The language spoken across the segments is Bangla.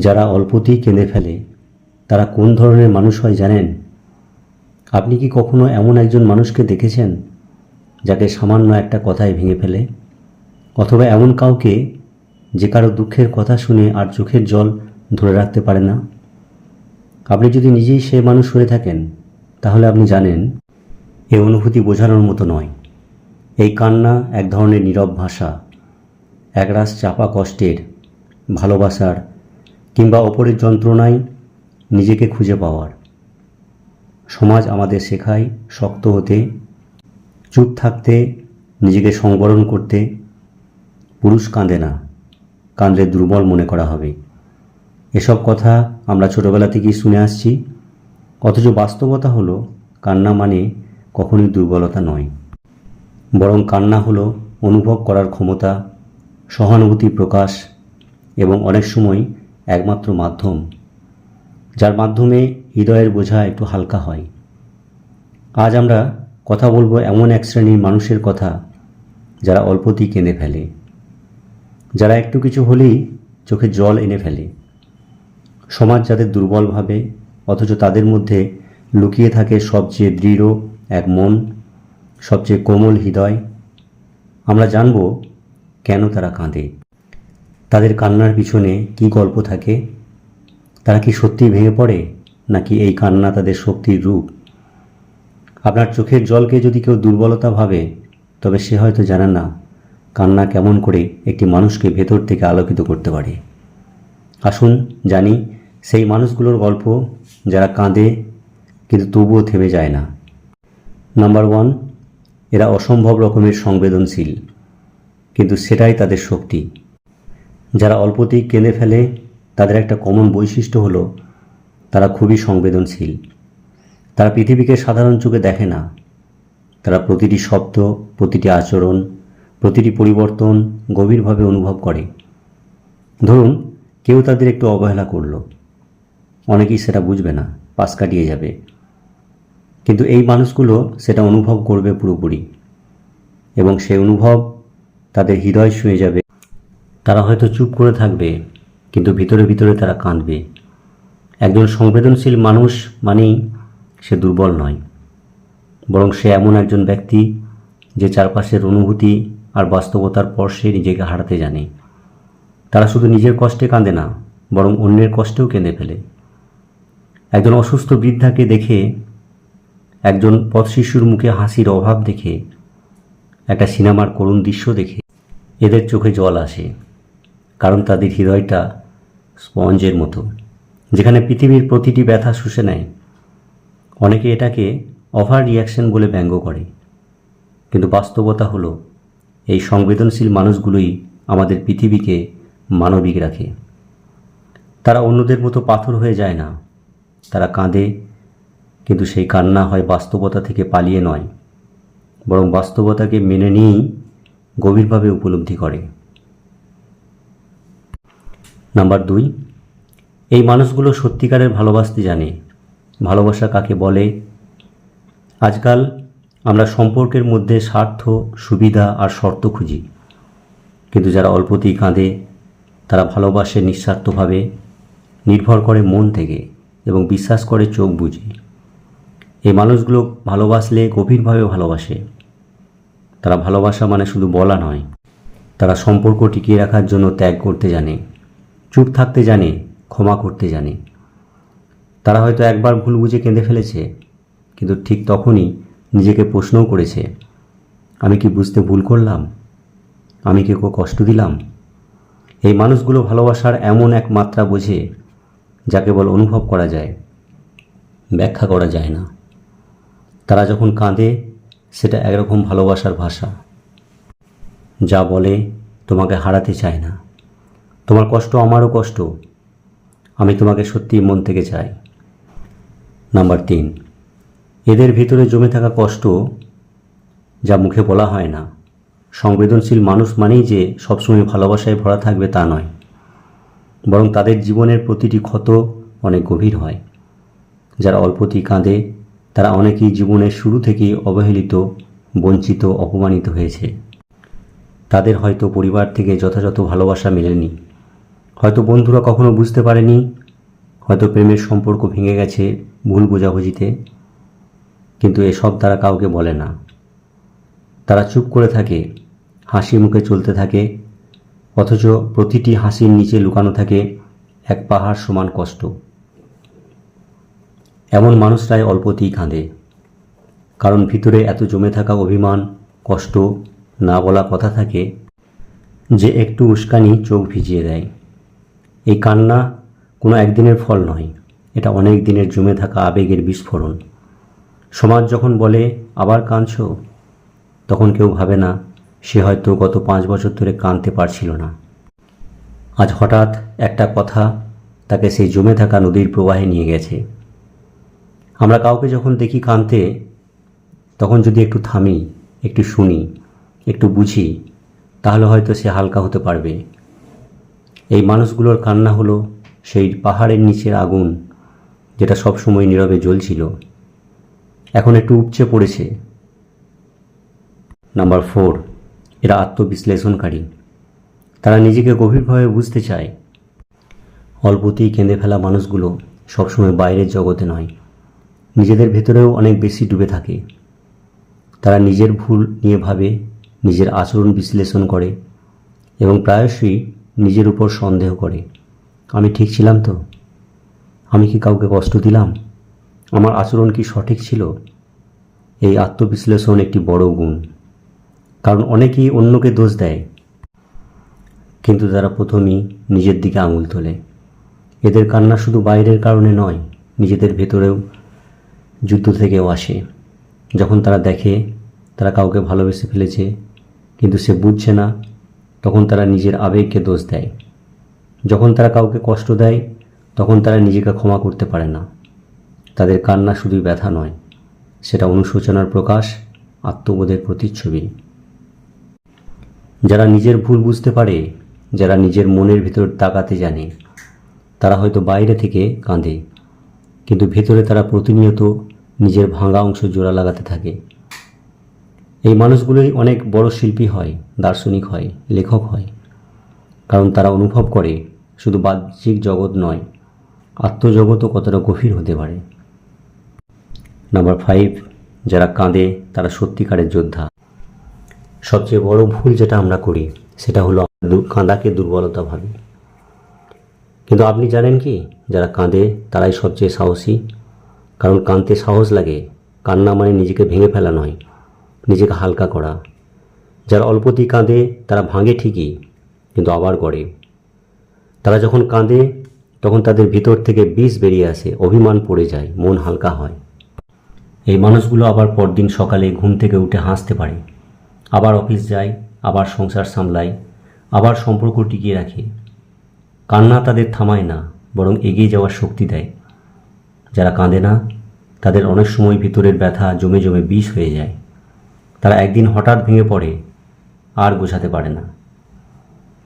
যারা অল্পতেই কেঁদে ফেলে তারা কোন ধরনের মানুষ হয় জানেন? আপনি কি কখনো এমন একজন মানুষকে দেখেছেন যাকে সামান্য একটা কথায় ভেঙে ফেলে, অথবা এমন কাউকে যে কারো দুঃখের কথা শুনে আর চোখের জল ধরে রাখতে পারে না? আপনি যদি নিজেই সে মানুষ হয়ে থাকেন তাহলে আপনি জানেন এই অনুভূতি বোঝানোর মতো নয়। এই কান্না এক ধরনের নীরব ভাষা, একরাশ চাপা কষ্টের, ভালোবাসার কিংবা অপরের যন্ত্রণায় নিজেকে খুঁজে পাওয়ার। সমাজ আমাদের শেখায় শক্ত হতে, চুপ থাকতে, নিজেকে সংবরণ করতে। পুরুষ কাঁদে না, কাঁদলে দুর্বল মনে করা হবে। এসব কথা আমরা ছোটবেলা থেকেই শুনে আসছি, অথচ বাস্তবতা হলো কান্না মানে কখনোই দুর্বলতা নয়, বরং কান্না হলো অনুভব করার ক্ষমতা, সহানুভূতি প্রকাশ এবং অনেক সময় একমাত্র মাধ্যম যার মাধ্যমে হৃদয়ের বোঝা একটু হালকা হয়। আজ আমরা কথা বলবো এমন এক শ্রেণীর মানুষের কথা যারা অল্পতেই কেঁদে ফেলে, যারা একটু কিছু হলেই চোখে জল এনে ফেলে। সমাজ যাদের দুর্বল ভাবে, অথচ তাদের মধ্যে লুকিয়ে থাকে সবচেয়ে দৃঢ় এক মন, সবচেয়ে কোমল হৃদয়। আমরা জানব কেন তারা কাঁদে, তাদের কান্নার পিছনে কী গল্প থাকে। তারা কি সত্যিই ভেঙে পড়ে, নাকি এই কান্না তাদের শক্তির রূপ? আপনার চোখের জলকে যদি কেউ দুর্বলতা ভাবে, তবে সে হয়তো জানে না কান্না কেমন করে একটি মানুষকে ভেতর থেকে আলোকিত করতে পারে। আসুন জানি সেই মানুষগুলোর গল্প যারা কাঁদে কিন্তু তবুও থেমে যায় না। নাম্বার 1, এরা অসম্ভব রকমের সংবেদনশীল, কিন্তু সেটাই তাদের শক্তি। যারা অল্পতেই কেঁদে ফেলে তাদের একটা কমন বৈশিষ্ট্য হলো তারা খুবই সংবেদনশীল। তারা পৃথিবীকে সাধারণ চোখে দেখে না। তারা প্রতিটি শব্দ, প্রতিটি আচরণ, প্রতিটি পরিবর্তন গভীরভাবে অনুভব করে। ধরুন কেউ তাদের একটু অবহেলা করলো, অনেকেই সেটা বুঝবে না, পাশ কাটিয়ে যাবে। কিন্তু এই মানুষগুলো সেটা অনুভব করবে পুরোপুরি, এবং সেই অনুভব তাদের হৃদয় ছুঁয়ে যাবে। তারা হয়তো চুপ করে থাকবে, কিন্তু ভিতরে ভিতরে তারা কাঁদবে। একজন সংবেদনশীল মানুষ মানেই সে দুর্বল নয়, বরং সে এমন একজন ব্যক্তি যে চারপাশের অনুভূতি আর বাস্তবতার পর সে নিজেকে হারাতে জানে। তারা শুধু নিজের কষ্টে কাঁদে না, বরং অন্যের কষ্টেও কেঁদে ফেলে। একজন অসুস্থ বৃদ্ধাকে দেখে, একজন পথশিশুর মুখে হাসির অভাব দেখে, একটা সিনেমার করুণ দৃশ্য দেখে এদের চোখে জল আসে, কারণ তাদের হৃদয়টা স্পঞ্জের মতো, যেখানে পৃথিবীর প্রতিটি ব্যথা শুষে নেয়। অনেকে এটাকে ওভার রিয়াকশন বলে ব্যঙ্গ করে, কিন্তু বাস্তবতা হলো এই সংবেদনশীল মানুষগুলোই আমাদের পৃথিবীকে মানবিক রাখে। তারা অন্যদের মতো পাথর হয়ে যায় না। তারা কাঁদে, কিন্তু সেই কান্না হয় বাস্তবতা থেকে পালিয়ে নয়, বরং বাস্তবতাকে মেনে নিয়েই গভীরভাবে উপলব্ধি করে। নাম্বার 2, এই মানুষগুলো সত্যিকারের ভালোবাসতে জানে। ভালোবাসা কাকে বলে? আজকাল আমরা সম্পর্কের মধ্যে স্বার্থ, সুবিধা আর শর্ত খুঁজি, কিন্তু যারা অল্পতেই কাঁদে তারা ভালোবাসে নিঃস্বার্থভাবে, নির্ভর করে মন থেকে এবং বিশ্বাস করে চোখ বুজে। এই মানুষগুলো ভালোবাসলে গভীরভাবে ভালোবাসে। তারা ভালোবাসা মানে শুধু বলা নয়, তারা সম্পর্ক টিকিয়ে রাখার জন্য ত্যাগ করতে জানে, চুপ থাকতে জানে, ক্ষমা করতে জানে। তারা হয়তো একবার ভুল বুঝে কেঁদে ফেলেছে, কিন্তু ঠিক তখনই নিজেকে প্রশ্নও করেছে, আমি কি বুঝতে ভুল করলাম? আমি কি কষ্ট দিলাম? এই মানুষগুলো ভালোবাসার এমন এক মাত্রা বোঝে যা কেবল অনুভব করা যায়, ব্যাখ্যা করা যায় না। তারা যখন কাঁদে সেটা একরকম ভালোবাসার ভাষা, যা বলে তোমাকে হারাতে চাই না, তোমার কষ্ট আমারও কষ্ট, আমি তোমাকে সত্যিই মন থেকে চাই। নাম্বার 3, এদের ভিতরে জমে থাকা কষ্ট যা মুখে বলা হয় না। সংবেদনশীল মানুষ মানেই যে সবসময় ভালোবাসায় ভরা থাকবে তা নয়, বরং তাদের জীবনের প্রতিটি ক্ষত অনেক গভীর হয়। যারা অল্পতেই কাঁদে তারা অনেকেই জীবনের শুরু থেকেই অবহেলিত, বঞ্চিত, অপমানিত হয়েছে। তাদের হয়তো পরিবার থেকে যথাযথ ভালোবাসা মেলেনি, হয়তো বন্ধুরা কখনো বুঝতে পারেনি, হয়তো প্রেমের সম্পর্ক ভেঙে গেছে ভুল বোঝাবুঝিতে, কিন্তু এসব তারা কাউকে বলে না। তারা চুপ করে থাকে, হাসি মুখে চলতে থাকে, অথচ প্রতিটি হাসির নিচে লুকানো থাকে এক পাহাড় সমান কষ্ট। এমন মানুষরাই অল্পতেই কাঁদে, কারণ ভিতরে এত জমে থাকা অভিমান, কষ্ট, না বলা কথা থাকে যে একটু উস্কানি চোখ ভিজিয়ে দেয়। এই কান্না কোনো একদিনের ফল নয়, এটা অনেক দিনের জমে থাকা আবেগের বিস্ফোরণ। সমাজ যখন বলে আবার কাঁদছো, তখন কেউ ভাবে না সে হয়তো গত 5 বছর ধরে কাঁদতে পারছিল না। আজ হঠাৎ একটা কথা তাকে সেই জমে থাকা নদীর প্রবাহে নিয়ে গেছে। আমরা কাউকে যখন দেখি কাঁদতে, তখন যদি একটু থামি, একটু শুনি, একটু বুঝি, তাহলে হয়তো সে হালকা হতে পারবে। এই মানুষগুলোর কান্না হলো সেই পাহাড়ের নিচের আগুন, যেটা সবসময় নীরবে জ্বলছিল, এখন একটু উপচে পড়েছে। নাম্বার 4, এরা আত্মবিশ্লেষণকারী। তারা নিজেকে গভীরভাবে বুঝতে চায়। অল্পতেই কেঁদে ফেলা মানুষগুলো সবসময় বাইরের জগতে নয়, নিজেদের ভেতরেও অনেক বেশি ডুবে থাকে। তারা নিজের ভুল নিয়ে ভাবে, নিজের আচরণ বিশ্লেষণ করে এবং প্রায়শই নিজের উপর সন্দেহ করে। আমি ঠিক ছিলাম তো? আমি কি কাউকে কষ্ট দিলাম? আমার আচরণ কি সঠিক ছিল? এই আত্মবিশ্লেষণ একটি বড় গুণ, কারণ অনেকেই অন্যকে দোষ দেয়, কিন্তু তারা প্রথমেই নিজের দিকে আঙুল তোলে। এদের কান্না শুধু বাইরের কারণে নয়, নিজেদের ভেতরেও যুদ্ধ থেকেও আসে। যখন তারা দেখে তারা কাউকে ভালোবেসে ফেলেছে কিন্তু সে বুঝছে না, তখন তারা নিজের আবেগকে দোষ দেয়। যখন তারা কাউকে কষ্ট দেয়, তখন তারা নিজেকে ক্ষমা করতে পারে না। তাদের কান্না শুধুই ব্যথা নয়, সেটা অনুশোচনার প্রকাশ, আত্মবোধের প্রতিচ্ছবি। যারা নিজের ভুল বুঝতে পারে, যারা নিজের মনের ভিতর তাকাতে জানে, তারা হয়তো বাইরে থেকে কাঁদে, কিন্তু ভেতরে তারা প্রতিনিয়ত নিজের ভাঙা অংশ জোড়া লাগাতে থাকে। এই মানুষগুলোই অনেক বড় শিল্পী হয়, দার্শনিক হয়, লেখক হয়, কারণ তারা অনুভব করে শুধু বাহ্যিক জগৎ নয়, আত্মজগৎও কতটা গভীর হতে পারে। নাম্বার 5, যারা কাঁদে তারা সত্যিকারের যোদ্ধা। সবচেয়ে বড় ভুল যেটা আমরা করি সেটা হলো কাঁদাকে দুর্বলতা ভাবি। কিন্তু আপনি জানেন কি, যারা কাঁদে তারাই সবচেয়ে সাহসী। কারণ কাঁদতে সাহস লাগে। কান্না মানে নিজেকে ভেঙে ফেলা নয়, নিজেকে হালকা করা। যারা অল্পতেই কাঁদে তারা ভাঙে ঠিকই, কিন্তু আবার গড়ে। তারা যখন কাঁদে তখন তাদের ভিতর থেকে বিষ বেরিয়ে আসে, অভিমান পড়ে যায়, মন হালকা হয়। এই মানুষগুলো আবার পরদিন সকালে ঘুম থেকে উঠে হাসতে পারে, আবার অফিস যায়, আবার সংসার সামলায়, আবার সম্পর্ক টিকিয়ে রাখে। কান্না তাদের থামায় না, বরং এগিয়ে যাওয়ার শক্তি দেয়। যারা কাঁদে না তাদের অনেক সময় ভিতরের ব্যথা জমে জমে বিষ হয়ে যায়। তারা একদিন হঠাৎ ভেঙে পড়ে, আর গোছাতে পারে না।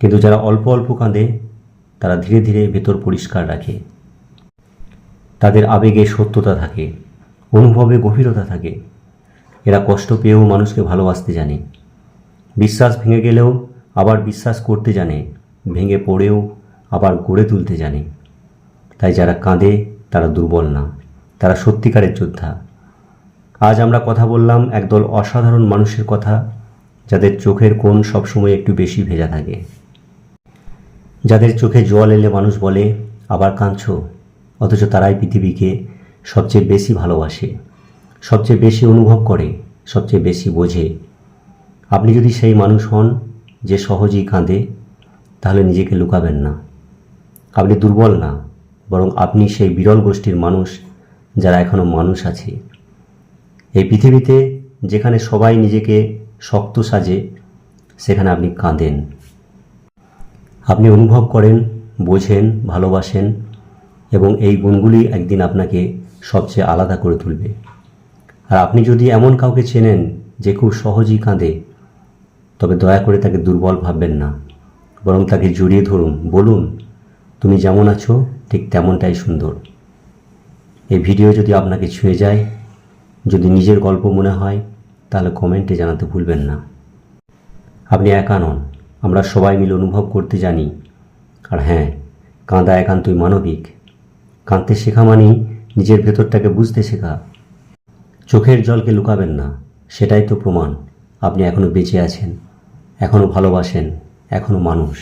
কিন্তু যারা অল্প অল্প কাঁদে তারা ধীরে ধীরে ভেতর পরিষ্কার রাখে। তাদের আবেগে সত্যতা থাকে, অনুভবে গভীরতা থাকে। এরা কষ্ট পেয়েও মানুষকে ভালোবাসতে জানে, বিশ্বাস ভেঙে গেলেও আবার বিশ্বাস করতে জানে, ভেঙে পড়েও আবার গড়ে তুলতে জানে। তাই যারা কাঁদে তারা দুর্বল না, তারা সত্যিকারের যোদ্ধা। আজ আমরা কথা বললাম একদল অসাধারণ মানুষের কথা, যাদের চোখের কোণ সবসময় একটু বেশি ভেজা থাকে, যাদের চোখে জল এলে মানুষ বলে আবার কাঁদছো, অথচ তারাই পৃথিবীকে সবচেয়ে বেশি ভালোবাসে, সবচেয়ে বেশি অনুভব করে, সবচেয়ে বেশি বোঝে। আপনি যদি সেই মানুষ হন যে সহজেই কাঁদে, তাহলে নিজেকে লুকাবেন না। আপনি দুর্বল না, বরং আপনি সেই বিরল গোষ্ঠীর মানুষ যারা এখনও মানুষ আছে। এই পৃথিবীতে যেখানে সবাই নিজেকে শক্ত সাজে, সেখানে আপনি কাঁদেন। আপনি অনুভব করেন, বোঝেন, ভালোবাসেন, এবং এই গুণগুলি একদিন আপনাকে সবচেয়ে আলাদা করে তুলবে। আর আপনি যদি এমন কাউকে চেনেন যে খুব সহজেই কাঁদে, তবে দয়া করে তাকে দুর্বল ভাববেন না, বরং তাকে জড়িয়ে ধরুন, বলুন তুমি যেমন আছো ঠিক তেমনটাই সুন্দর। এই ভিডিও যদি আপনাকে ছুঁয়ে যায়, যদি নিজের গল্প মনে হয়, তাহলে কমেন্টে জানাতে ভুলবেন না। আপনি একা নন, আমরা সবাই মিলে অনুভব করতে জানি। আর হ্যাঁ, কাঁদা একান্তই মানবিক। কাঁদতে শেখা মানেই নিজের ভেতরটাকে বুঝতে শেখা। চোখের জলকে লুকাবেন না, সেটাই তো প্রমাণ আপনি এখনও বেঁচে আছেন, এখনও ভালোবাসেন, এখনও মানুষ।